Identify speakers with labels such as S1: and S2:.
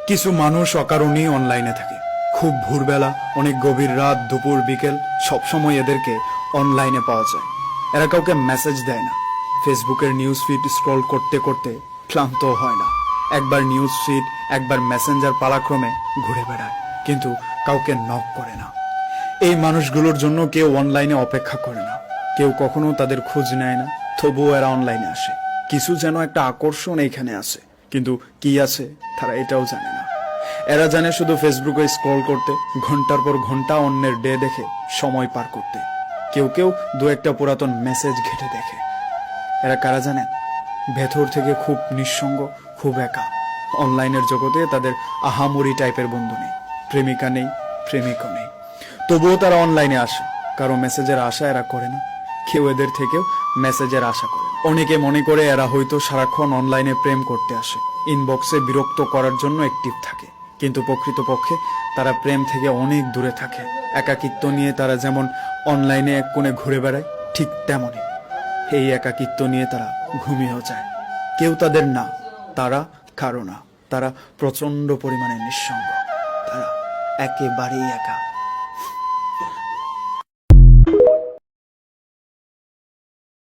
S1: কিছু মানুষ অকারণেই অনলাইনে থাকে। খুব ভোরবেলা, অনেক গভীর রাত, দুপুর, বিকেল, সবসময় এদেরকে অনলাইনে পাওয়া যায়। এরা কাউকে মেসেজ দেয় না, ফেসবুকের নিউজ ফিড স্ক্রল করতে করতে ক্লান্ত হয় না। একবার নিউজ ফিড, একবার মেসেঞ্জার পালাক্রমে ঘুরে বেড়ায়, কিন্তু কাউকে নক করে না। এই মানুষগুলোর জন্য কেউ অনলাইনে অপেক্ষা করে না, কেউ কখনো তাদের খোঁজ নেয় না, তবুও এরা অনলাইনে আসে। কিছু যেন একটা আকর্ষণ এইখানে আছে, কিন্তু কি আছে তারা এটাও জানে না। এরা জানে শুধু ফেসবুকে স্ক্রল করতে, ঘন্টার পর ঘন্টা অন্যের ডে দেখে সময় পার করতে। কেউ কেউ দু একটা পুরাতন মেসেজ ঘেটে দেখে। এরা কারা জানেন? ভেতর থেকে খুব নিঃসঙ্গ, খুব একা। অনলাইনের জগতে তাদের আহামরি টাইপের বন্ধু নেই, প্রেমিকা নেই, প্রেমিকও নেই, তবুও তারা অনলাইনে আসে। কারো মেসেজের আশা এরা করে না, কেউ এদের থেকেও মেসেজের আশা করে। অনেকে মনে করে এরা হয়তো সারাক্ষণ অনলাইনে প্রেম করতে আসে, ইনবক্সে বিরক্ত করার জন্য অ্যাক্টিভ থাকে, কিন্তু প্রকৃতপক্ষে তারা প্রেম থেকে অনেক দূরে থাকে। একাকিত্ব নিয়ে তারা যেমন অনলাইনে এক কোণে ঘুরে বেড়ায়, ঠিক তেমনই এই একাকিত্ব নিয়ে তারা ঘুমিয়েও যায়। কেউ তাদের না, তারা কারো না, তারা প্রচন্ড পরিমাণে নিঃসঙ্গ, তারা একেবারেই একা।